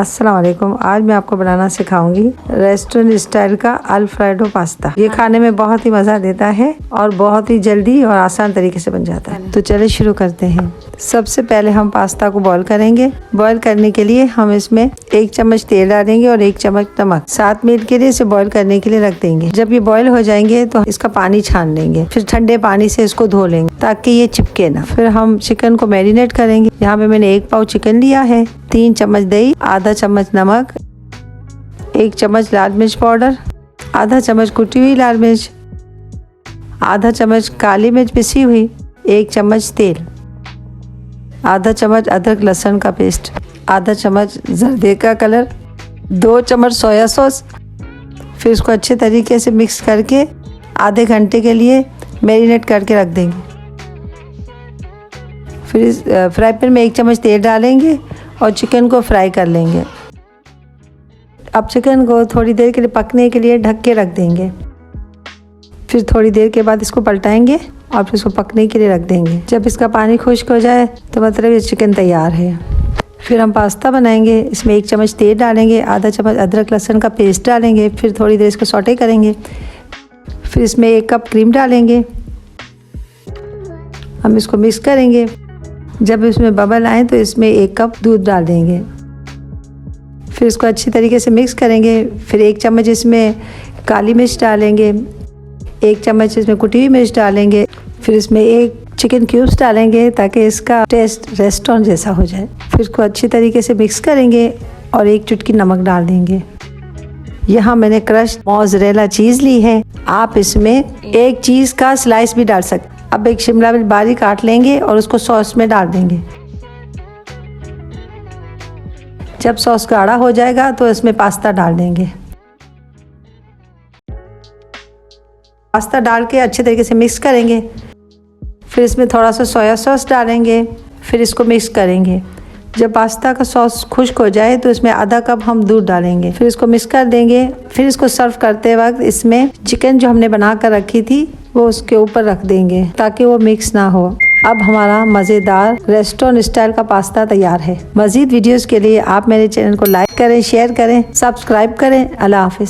अस्सलाम वालेकुम। आज मैं आपको बनाना सिखाऊंगी रेस्टोरेंट स्टाइल का अल्फ्रेडो पास्ता। ये खाने में बहुत ही मज़ा देता है और बहुत ही जल्दी और आसान तरीके से बन जाता है। तो चलिए शुरू करते हैं। सबसे पहले हम पास्ता को बॉईल करेंगे। बॉईल करने के लिए हम इसमें 1 चम्मच तेल डालेंगे और 1 चम्मच नमक। 7 मिनट के लिए इसे बॉईल करने के लिए रख देंगे। जब ये बॉईल हो जाएंगे तो इसका पानी छान लेंगे, फिर ठंडे पानी से इसको धो लेंगे ताकि ये चिपके ना। फिर हम चिकन को मैरिनेट करेंगे। यहाँ पे मैंने 1 पाव चिकन लिया है, 3 चम्मच दही, आधा चम्मच नमक, 1 चम्मच लाल मिर्च पाउडर, आधा चम्मच कुटी हुई लाल मिर्च, आधा चम्मच काली मिर्च पिसी हुई, 1 चम्मच तेल, आधा चम्मच अदरक लहसुन का पेस्ट, आधा चम्मच जर्दे का कलर, 2 चम्मच सोया सॉस। फिर इसको अच्छे तरीके से मिक्स करके आधे घंटे के लिए मैरिनेट करके रख देंगे। फिर इस फ्राई पैन में 1 चम्मच तेल डालेंगे और चिकन को फ्राई कर लेंगे। अब चिकन को थोड़ी देर के लिए पकने के लिए ढक के रख देंगे। फिर थोड़ी देर के बाद इसको पलटाएंगे और फिर इसको पकने के लिए रख देंगे। जब इसका पानी खुश्क हो जाए तो मतलब ये चिकन तैयार है। फिर हम पास्ता बनाएंगे। इसमें 1 चम्मच तेल डालेंगे, आधा चम्मच अदरक लहसुन का पेस्ट डालेंगे। फिर थोड़ी देर इसको सौटे करेंगे। फिर इसमें 1 कप क्रीम डालेंगे। हम इसको मिक्स करेंगे। जब इसमें बबल आए तो इसमें 1 कप दूध डाल देंगे। फिर इसको अच्छी तरीके से मिक्स करेंगे। फिर 1 चम्मच इसमें काली मिर्च डालेंगे, 1 चम्मच इसमें कुटी हुई मिर्च डालेंगे। फिर इसमें 1 चिकन क्यूब्स डालेंगे ताकि इसका टेस्ट रेस्टोरेंट जैसा हो जाए। फिर इसको अच्छी तरीके से मिक्स करेंगे और 1 चुटकी नमक डाल देंगे। यहाँ मैंने क्रश मोज़रेला चीज़ ली है। आप इसमें 1 चीज़ का स्लाइस भी डाल सकते। अब 1 शिमला मिर्च बारीक काट लेंगे और उसको सॉस में डाल देंगे। जब सॉस गाढ़ा हो जाएगा तो इसमें पास्ता डाल देंगे। पास्ता डाल के अच्छे तरीके से मिक्स करेंगे। फिर इसमें थोड़ा सा सोया सॉस डालेंगे। फिर इसको मिक्स करेंगे। जब पास्ता का सॉस खुश्क हो जाए तो इसमें आधा कप हम दूध डालेंगे। फिर इसको मिक्स कर देंगे। फिर इसको सर्व करते वक्त इसमें चिकन जो हमने बना कर रखी थी वो उसके ऊपर रख देंगे ताकि वो मिक्स ना हो। अब हमारा मज़ेदार रेस्टोरेंट स्टाइल का पास्ता तैयार है। मज़ीद वीडियोस के लिए आप मेरे चैनल को लाइक करें, शेयर करें, सब्सक्राइब करें। अल्लाह हाफिज़।